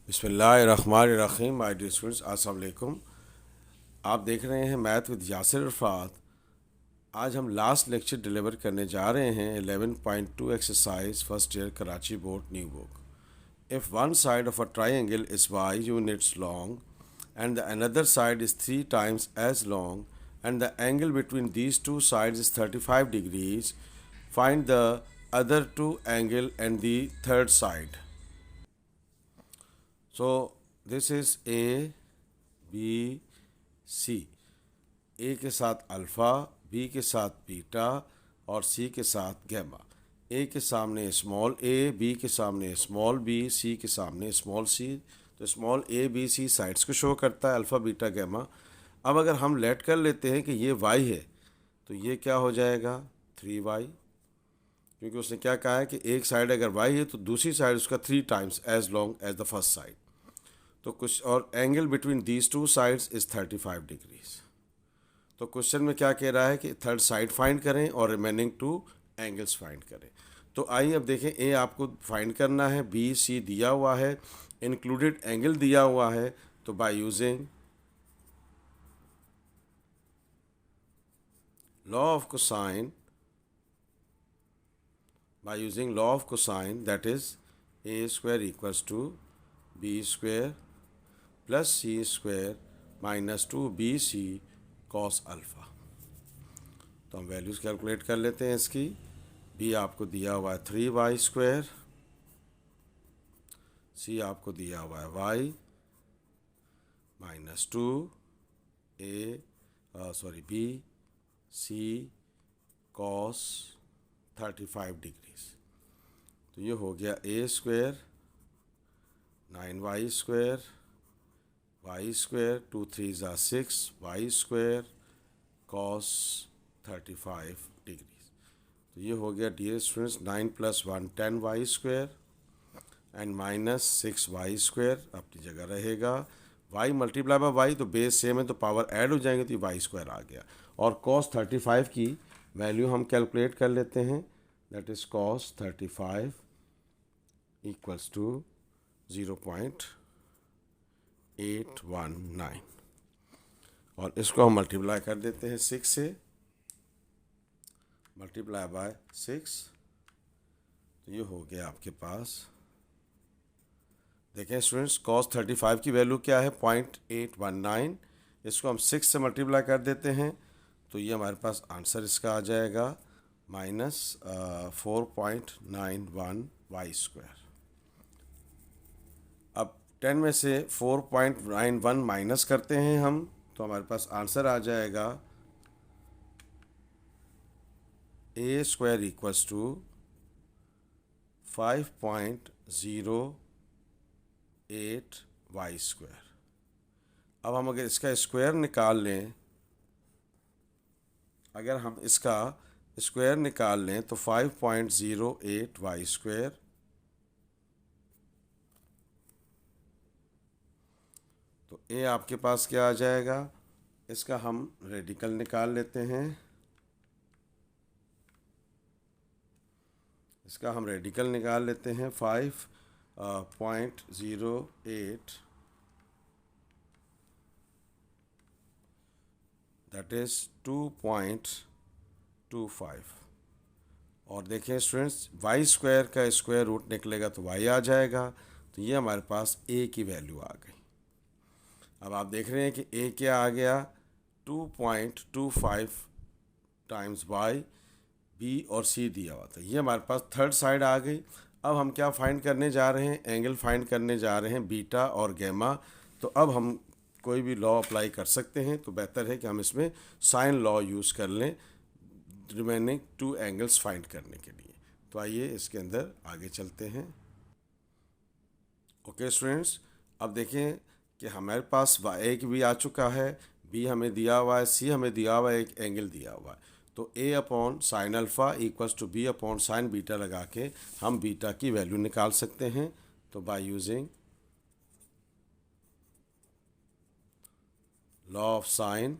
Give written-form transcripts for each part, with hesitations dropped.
बिस्मिल्लाहिर्रहमानिर्रहीम। My dear students, अस्सलाम वालेकुम। आप देख रहे हैं मैथ विद यासिर अरफात। आज हम लास्ट लेक्चर डिलीवर करने जा रहे हैं 11.2 exercise first year Karachi board new book. If one side of a triangle is y units long and the another side is 3 times as long and the angle between these two sides is 35 degrees, find the other two angle and the third side. So this is A, B, C। ए के साथ alpha, B के साथ beta और सी के साथ gamma. ए के सामने small a, B के सामने स्मॉल बी, सी के सामने स्मॉल सी। तो small a b c sides को शो करता है, अल्फ़ा बीटा गैमा। अब अगर हम लेट कर लेते हैं कि ये वाई है तो ये क्या हो जाएगा 3y, क्योंकि उसने क्या कहा है कि एक साइड अगर वाई है तो दूसरी साइड उसका 3 times as long as the first side. तो कुछ और angle between these two sides is 35 degrees. तो क्वेश्चन में क्या कह रहा है कि थर्ड साइड फाइंड करें और रिमेनिंग टू एंगल्स फाइंड करें। तो आइए अब देखें, ए आपको फाइंड करना है, बी सी दिया हुआ है, इंक्लूडेड एंगल दिया हुआ है। तो by using law of cosine, law of cosine that is a square equals to B square plus C square minus 2bc cos alpha. तो हम वैल्यूज़ कैलकुलेट कर लेते हैं इसकी। बी आपको दिया हुआ है 3y², सी आपको दिया हुआ है y minus 2 a b c cos 35 degrees. तो ये हो गया a² 9y² y², 2 3 ज़ा 6 y² कॉस 35 डिग्रीज। तो ये हो गया dear students 9 + 1 10y² and minus 6y² अपनी जगह रहेगा। y मल्टीप्लाई बाय वाई, तो बेस सेम है तो पावर ऐड हो जाएंगे, तो ये y² आ गया। और कॉस 35 की वैल्यू हम कैलकुलेट कर लेते हैं, that is cos 35 equals to 0.819 और इसको हम मल्टीप्लाई कर देते हैं 6 से, मल्टीप्लाई बाय 6। तो ये हो गया आपके पास, देखें स्टूडेंट्स, कॉस 35 की वैल्यू क्या है 0.819। इसको हम 6 से मल्टीप्लाई कर देते हैं तो ये हमारे पास आंसर इसका आ जाएगा माइनस 4.91y²। अब 10 में से 4.91 माइनस करते हैं हम, तो हमारे पास आंसर आ जाएगा a² इक्वल्स टू 5.08y²। अब हम अगर इसका स्क्वायर निकाल लें, अगर हम इसका स्क्वायर निकाल लें तो 5.08y², तो ए आपके पास क्या आ जाएगा, इसका हम रेडिकल निकाल लेते हैं। इसका हम रेडिकल निकाल लेते हैं 5.08 दैट इज़ 2.25। और देखें स्टूडेंट्स, y² का स्क्वायर रूट निकलेगा तो y आ जाएगा। तो ये हमारे पास a की वैल्यू आ गई। अब आप देख रहे हैं कि a क्या आ गया 2.25 टाइम्स y, बी और सी दिया हुआ था। ये हमारे पास थर्ड साइड आ गई। अब हम क्या फाइंड करने जा रहे हैं, एंगल फाइंड करने जा रहे हैं बीटा और गैमा। तो अब हम कोई भी लॉ अप्लाई कर सकते हैं, तो बेहतर है कि हम इसमें साइन लॉ यूज़ कर लें रिमेनिंग टू एंगल्स फाइंड करने के लिए। तो आइए इसके अंदर आगे चलते हैं। ओके स्टूडेंट्स, अब देखें कि हमारे पास एक भी आ चुका है, बी हमें दिया हुआ है, सी हमें दिया हुआ है, एक एंगल दिया हुआ है। तो a upon sine alpha equals to b upon sine beta लगा के हम बीटा की वैल्यू निकाल सकते हैं। तो by using law of sine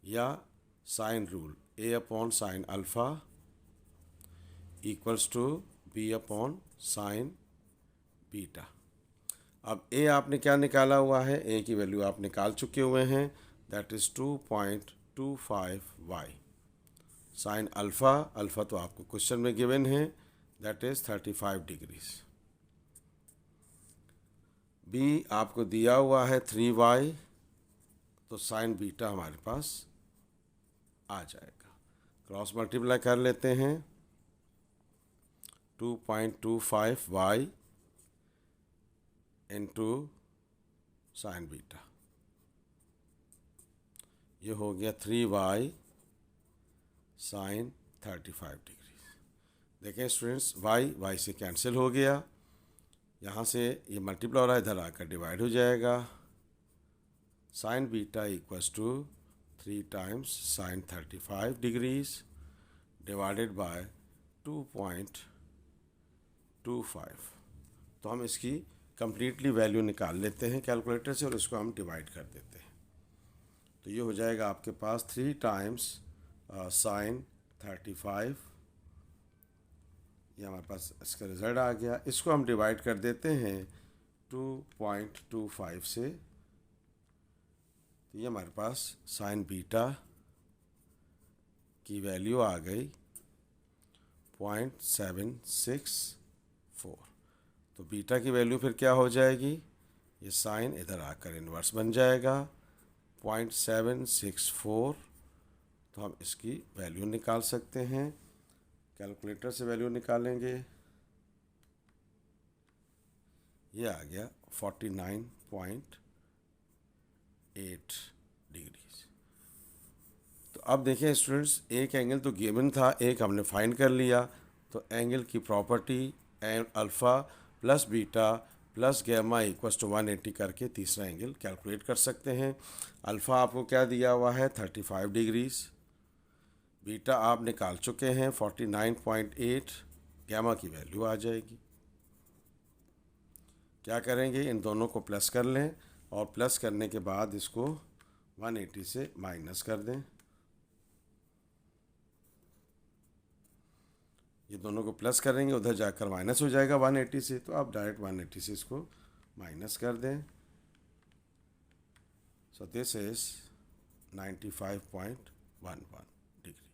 या sine rule, a upon sine alpha equals to b upon sine beta. अब ए आपने क्या निकाला हुआ है, ए की वैल्यू आप निकाल चुके हुए हैं, that is 2.25y। Sine alpha, alpha तो आपको क्वेश्चन में गिवन है, दैट इज़ 35 डिग्रीज। बी आपको दिया हुआ है 3y, तो साइन बीटा हमारे पास आ जाएगा। क्रॉस मल्टीप्लाई कर लेते हैं, 2.25y इंटू साइन बीटा, ये हो गया 3y साइन 35 डिग्री। देखें स्टूडेंट्स, y से कैंसिल हो गया, यहाँ से ये मल्टीप्लाई हो रहा है, इधर आकर डिवाइड हो जाएगा। Sine beta equals to 3 times sine 35 degrees divided by 2.25। तो हम इसकी कंप्लीटली वैल्यू निकाल लेते हैं कैलकुलेटर से और इसको हम डिवाइड कर देते हैं। तो ये हो जाएगा आपके पास 3 टाइम्स साइन 35, ये हमारे पास इसका रिजल्ट आ गया। इसको हम डिवाइड कर देते हैं 2.25 से, तो ये हमारे पास साइन बीटा की वैल्यू आ गई 0.764। तो बीटा की वैल्यू फिर क्या हो जाएगी, ये साइन इधर आकर इन्वर्स बन जाएगा 0.764। तो हम इसकी वैल्यू निकाल सकते हैं, कैलकुलेटर से वैल्यू निकालेंगे, ये आ गया 49.8 डिग्रीज। तो अब देखें स्टूडेंट्स, एक एंगल तो गिवन था, एक हमने फाइंड कर लिया। तो एंगल की property alpha plus beta plus gamma equals to 180 करके तीसरा एंगल कैलकुलेट कर सकते हैं। अल्फ़ा आपको क्या दिया हुआ है 35 डिग्रीज, बीटा आप निकाल चुके हैं 49.8, गैमा की वैल्यू आ जाएगी। क्या करेंगे, इन दोनों को प्लस कर लें और प्लस करने के बाद इसको 180 से माइनस कर दें। ये दोनों को प्लस करेंगे, उधर जाकर माइनस हो जाएगा 180 से, तो आप डायरेक्ट 180 से इसको माइनस कर दें। So this is 95.11 degree.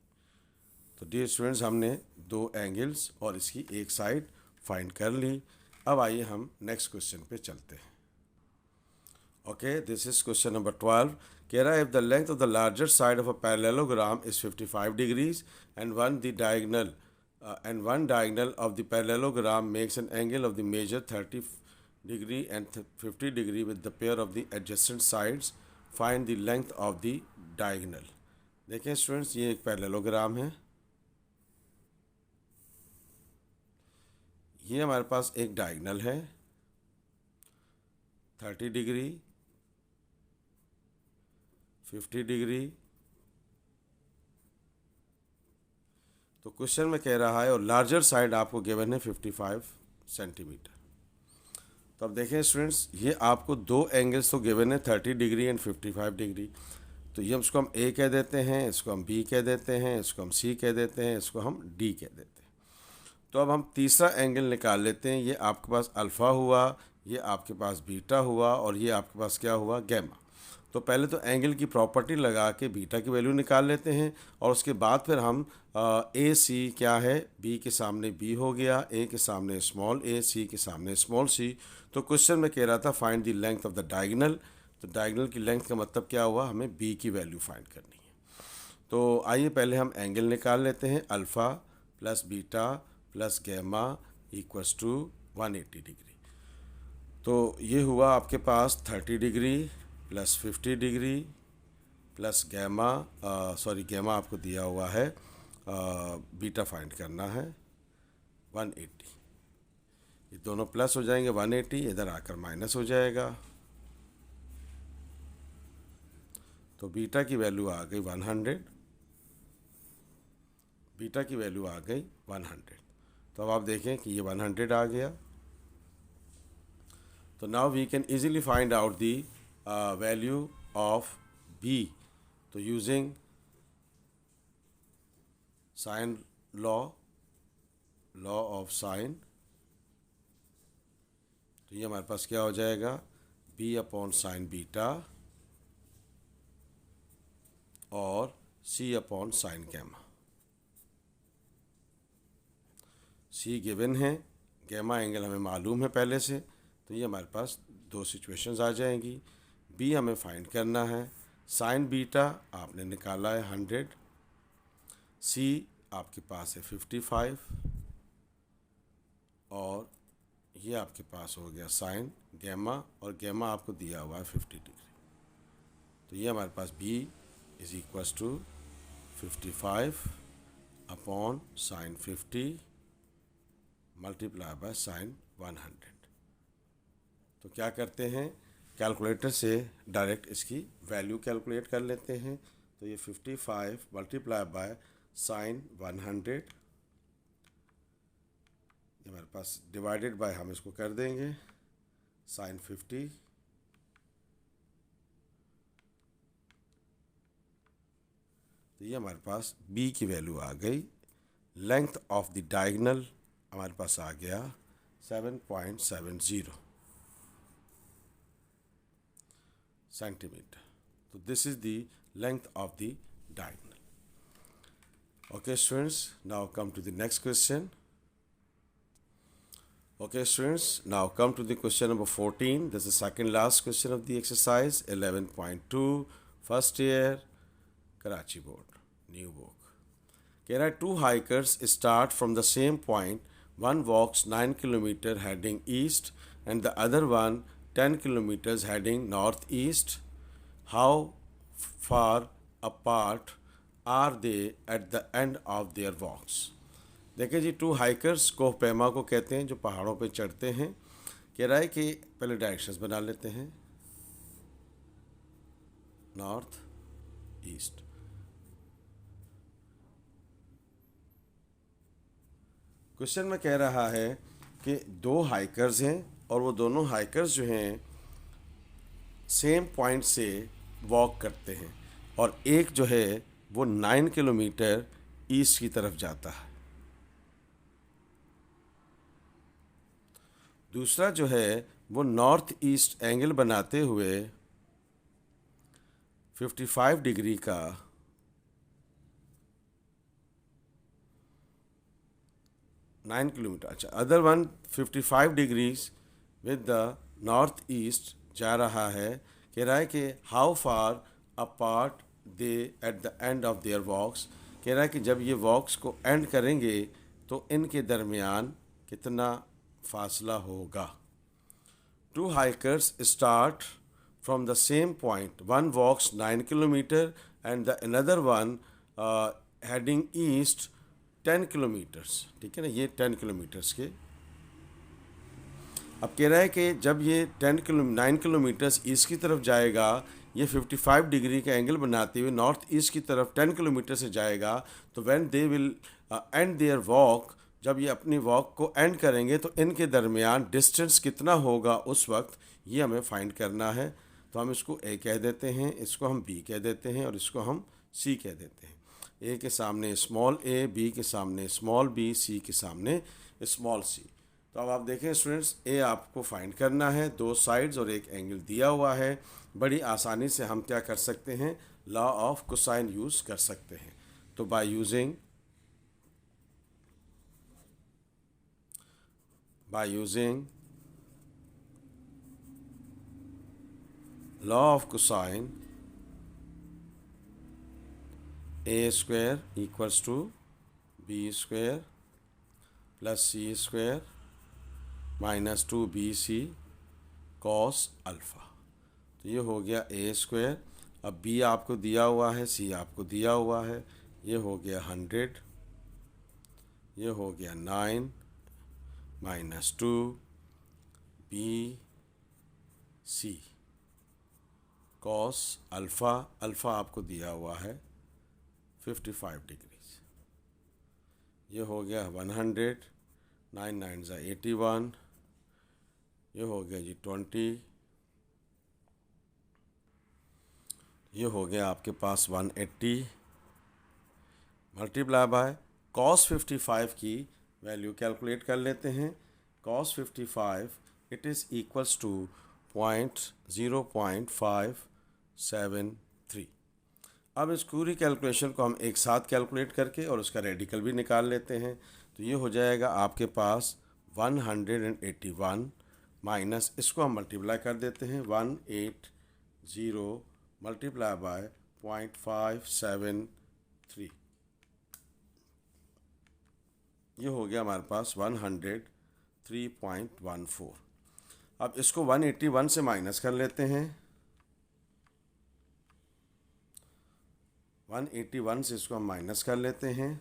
तो डियर स्टूडेंट्स, हमने दो एंगल्स और इसकी एक साइड फाइंड कर ली। अब आइए हम नेक्स्ट क्वेश्चन पे चलते हैं। Okay, this is question number 12। कह रहा है if the length of the larger side of a parallelogram is 55 degrees and one diagonal of the parallelogram makes an angle of the measure 30 degree and 50 degree with the pair of the adjacent sides, find the length of the diagonal। देखें students, ये एक parallelogram है, ये हमारे पास एक diagonal है 30 degree 50 degree. तो question में कह रहा है और लार्जर साइड आपको गिवन है 55 सेंटीमीटर। तो अब देखें स्टूडेंट्स, ये आपको दो एंगल्स तो गिवन है 30 डिग्री एंड 55 डिग्री। तो ये इसको हम ए कह देते हैं, इसको हम बी कह देते हैं, इसको हम सी कह देते हैं, इसको हम डी कह देते हैं। तो अब हम तीसरा एंगल निकाल लेते हैं। ये आपके पास अल्फ़ा हुआ, ये आपके पास बीटा हुआ और ये आपके पास क्या हुआ, गैमा। तो पहले तो एंगल की प्रॉपर्टी लगा के बीटा की वैल्यू निकाल लेते हैं और उसके बाद फिर हम ए सी क्या है, बी के सामने बी हो गया, ए के सामने स्मॉल ए, सी के सामने स्मॉल सी। तो क्वेश्चन में कह रहा था find the length of the diagonal. तो डायगोनल की लेंथ का मतलब क्या हुआ, हमें बी की वैल्यू फाइंड करनी है। तो आइए पहले हम एंगल निकाल लेते हैं, alpha plus beta plus gamma equals to 180 degree. तो ये हुआ आपके पास 30 degree plus 50 degree plus gamma, gamma आपको दिया हुआ है, बीटा फाइंड करना है 180। ये दोनों प्लस हो जाएंगे 180, इधर आकर माइनस हो जाएगा। तो बीटा की वैल्यू आ गई 100, बीटा की वैल्यू आ गई 100। तो अब आप देखें कि ये 100 आ गया। तो now we can easily find out the value of B. तो using sine law of sine, तो ये हमारे पास क्या हो जाएगा, बी अपॉन साइन बीटा और सी अपॉन साइन गैमा। सी गिवन है, गैमा एंगल हमें मालूम है पहले से, तो ये हमारे पास दो सिचुएशंस आ जाएंगी। बी हमें फाइंड करना है, साइन बीटा आपने निकाला है 100, सी आपके पास है 55 और ये आपके पास हो गया साइन गैमा, और गैमा आपको दिया हुआ है 50 डिग्री। तो ये हमारे पास B is equals to 55 upon sine 50 multiply by sine 100। तो क्या करते हैं, कैलकुलेटर से डायरेक्ट इसकी वैल्यू कैलकुलेट कर लेते हैं। तो ये 55 मल्टीप्लाई बाय साइन 100, ये हमारे पास डिवाइडेड बाय हम इसको कर देंगे साइन 50, तो ये हमारे पास b की वैल्यू आ गई। लेंथ ऑफ द डायगोनल हमारे पास आ गया 7.70 सेंटीमीटर। तो this is the length of the diagonal. Okay students, now come to the next question. Okay students, now come to the question number 14. This is the second last question of the exercise 11.2, first year, Karachi board, new book. Here are two hikers start from the same point. One walks 9 kilometers heading east and the other one 10 kilometers heading northeast. How far apart are they at the end of their walks? देखिए जी, to hikers कोह पैमा को कहते हैं जो पहाड़ों पे चढ़ते हैं। कह रहा है कि पहले डायरेक्शंस बना लेते हैं, नॉर्थ ईस्ट। क्वेश्चन में कह रहा है कि दो हाइकर्स हैं और वो दोनों हाइकर्स जो हैं सेम पॉइंट से वॉक करते हैं, और एक जो है वो 9 किलोमीटर ईस्ट की तरफ जाता है, दूसरा जो है वो नॉर्थ ईस्ट एंगल बनाते हुए 55 डिग्री का नाइन किलोमीटर, अच्छा other one 55 degrees with the north east जा रहा है। कह रहा है कि how far apart they at the end of their walks. कह रहा है कि जब ये वॉक्स को एंड करेंगे तो इनके दरमियान कितना फासला होगा। Two hikers start from the same point, one walks 9 kilometre and the another one heading east 10 kilometres, ठीक है ना, ये 10 किलोमीटर्स के। अब कह रहा है कि जब ये 9 किलोमीटर्स ईस्ट की तरफ जाएगा, ये 55 डिग्री का एंगल बनाते हुए नॉर्थ ईस्ट की तरफ 10 किलोमीटर से जाएगा, तो when they will and their walk, जब ये अपनी वॉक को एंड करेंगे तो इनके दरमियान डिस्टेंस कितना होगा उस वक्त, ये हमें फाइंड करना है। तो हम इसको ए कह देते हैं, इसको हम बी कह देते हैं और इसको हम सी कह देते हैं। ए के सामने स्मॉल ए, बी के सामने स्मॉल बी, सी के सामने स्मॉल सी। तो अब आप देखें स्टूडेंट्स, ए आपको फाइंड करना है, दो साइड्स और एक एंगल दिया हुआ है। बड़ी आसानी से हम क्या कर सकते हैं, लॉ ऑफ कोसाइन यूज़ कर सकते हैं। तो by using law of cosine, a square equals to B square plus C square minus 2bc cos alpha. तो ये हो गया ए स्क्वायर। अब बी आपको दिया हुआ है, सी आपको दिया हुआ है, ये हो गया 100, ये हो गया 9 minus 2bc cos alpha. Alpha आपको दिया हुआ है 55 डिग्रीज। ये हो गया 100, 9 9 ज़ा 81, ये हो गया जी 20, ये हो गया आपके पास 180 मल्टीप्लाई बाय कॉस 55 की वैल्यू कैलकुलेट कर लेते हैं। Cos 55 it is equals to 0.573। अब इस पूरी कैलकुलेशन को हम एक साथ कैलकुलेट करके और उसका रेडिकल भी निकाल लेते हैं। तो ये हो जाएगा आपके पास 181 माइनस, इसको हम मल्टीप्लाई कर देते हैं, 180 मल्टीप्लाई बाय 0.573, ये हो गया हमारे पास 103.14। अब इसको 181 से माइनस कर लेते हैं, 181 से इसको हम माइनस कर लेते हैं,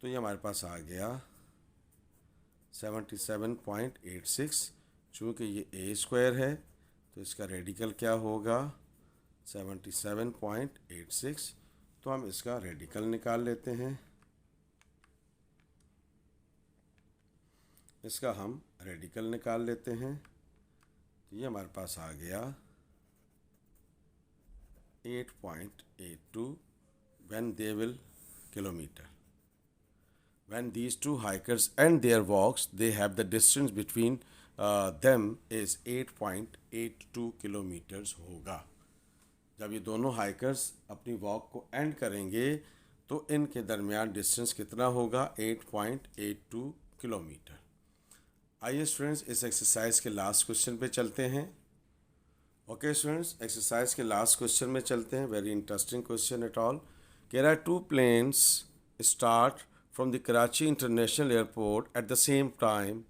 तो ये हमारे पास आ गया 77.86। चूँकि ये ए स्क्वायर है तो इसका रेडिकल क्या होगा 77.86। तो हम इसका रेडिकल निकाल लेते हैं, इसका हम रेडिकल निकाल लेते हैं। तो ये हमारे पास आ गया 8.82 when they will kilometer. When these two hikers end their walks, they have the distance between them is 8.82 kilometres होगा। जब ये दोनों हाइकर्स अपनी वॉक को एंड करेंगे तो इनके दरमियान डिस्टेंस कितना होगा 8.82 किलोमीटर। आइए स्टूडेंट्स इस एक्सरसाइज के लास्ट क्वेश्चन पे चलते हैं। ओके स्टूडेंट्स, एक्सरसाइज के लास्ट क्वेश्चन में चलते हैं। Very interesting question at all. There are two planes start from the Karachi International Airport at the same time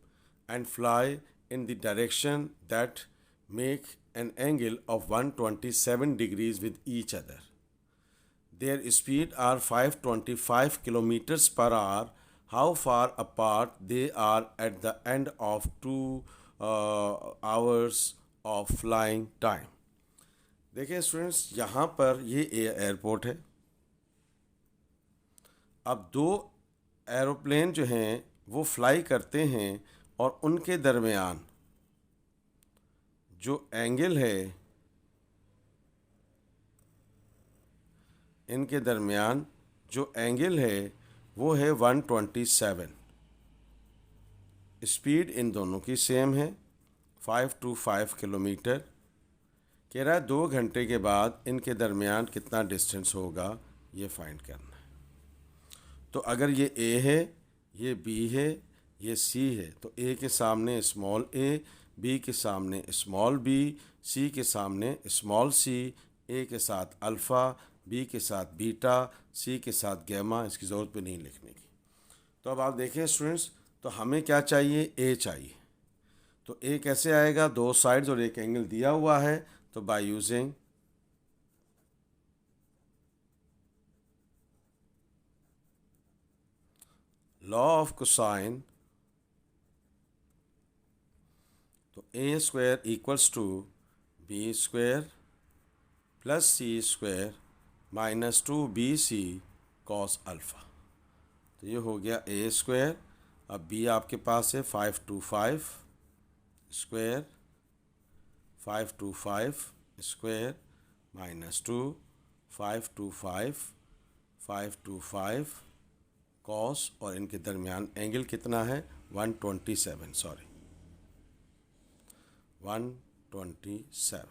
and fly in the direction that make an angle of 127 degrees with each other. Their speed are 525 kilometers per hour. How far apart they are at the end of 2 hours of flying time? देखिए students, यहाँ पर ये airport है। अब दो aeroplane जो हैं वो फ्लाई करते हैं और उनके दरमियान जो एंगल है, इनके दरमियान जो एंगल है वो है 127। स्पीड इन दोनों की सेम है 525 किलोमीटर। कह रहा है 2 घंटे के बाद इनके दरमियान कितना डिस्टेंस होगा ये फाइंड करना है। तो अगर ये ए है, ये बी है, ये सी है, तो ए के सामने स्मॉल ए, बी के सामने स्मॉल बी, सी के सामने स्मॉल सी, ए के साथ अल्फ़ा, बी के साथ बीटा, सी के साथ गैमा, इसकी ज़रूरत भी नहीं लिखने की। तो अब आप देखें स्टूडेंट्स, तो हमें क्या चाहिए, ए चाहिए। तो ए कैसे आएगा, 2 साइड्स और एक एंगल दिया हुआ है, तो by using law of cosine, तो A square equals to B square plus C square minus 2bc cos alpha. तो ये हो गया ए स्क्वायर। अब बी आपके पास है 525 स्क्वायर, 525 स्क्वायर माइनस 2, 525 525 कॉस, और इनके दरमियान एंगल कितना है 127, सॉरी 127।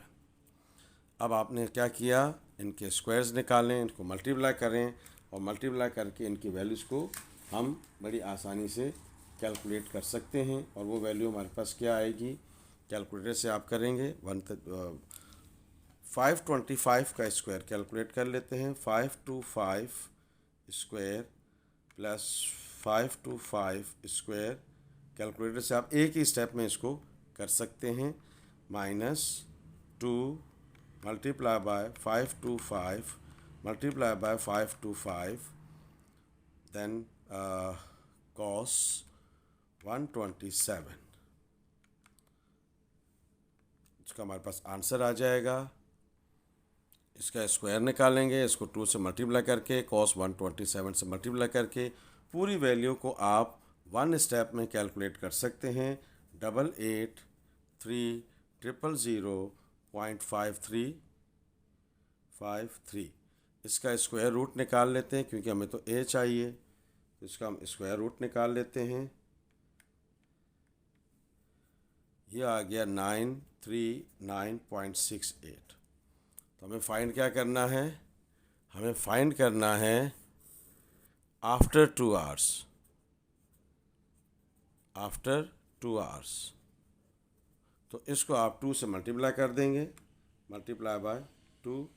अब आपने क्या किया, इनके स्क्वायर्स निकालें, इनको मल्टीप्लाई करें और मल्टीप्लाई करके इनकी वैल्यूज़ को हम बड़ी आसानी से कैलकुलेट कर सकते हैं। और वो वैल्यू हमारे पास क्या आएगी, कैलकुलेटर से आप करेंगे 525 का स्क्वायर कैलकुलेट कर लेते हैं, 525 स्क्वायर प्लस 525 स्क्वायर, कैलकुलेटर से आप एक ही स्टेप में इसको कर सकते हैं, minus 2 multiply by 525 multiply by 525 then cos 127। इसका हमारे पास आंसर आ जाएगा। इसका स्क्वायर निकालेंगे, इसको 2 से मल्टीप्लाई करके, कॉस 127 से मल्टीप्लाई करके, पूरी वैल्यू को आप 1 स्टेप में कैलकुलेट कर सकते हैं, 883000.5353। इसका स्क्वायर रूट निकाल लेते हैं क्योंकि हमें तो ए चाहिए, तो इसका हम स्क्वायर रूट निकाल लेते हैं। ये आ गया 939.68। तो हमें फाइंड क्या करना है, हमें फाइंड करना है आफ्टर 2 आवर्स, आफ्टर 2 आवर्स। तो इसको आप 2 से मल्टीप्लाई कर देंगे, मल्टीप्लाई बाय 2,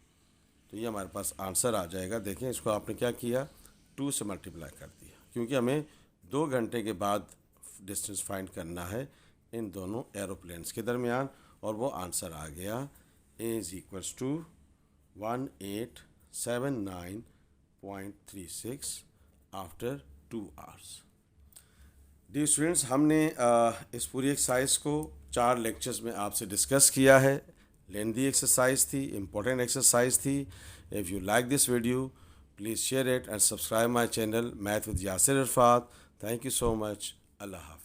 तो ये हमारे पास आंसर आ जाएगा। देखें, इसको आपने क्या किया, 2 से मल्टीप्लाई कर दिया, क्योंकि हमें 2 घंटे के बाद डिस्टेंस फाइंड करना है इन दोनों एरोप्लेन्स के दरमियान, और वो आंसर आ गया A is equals to 1879.36 after 2 hours. Dear students, हमने इस पूरी एक्सरसाइज को 4 लेक्चर्स में आपसे डिस्कस किया है। लेंदी एक्सरसाइज थी, इम्पोर्टेंट एक्सरसाइज थी। If you like this video, please share it and subscribe my channel math with Yasir Irfat. Thank you so much. अल्लाह हाफ़िज़।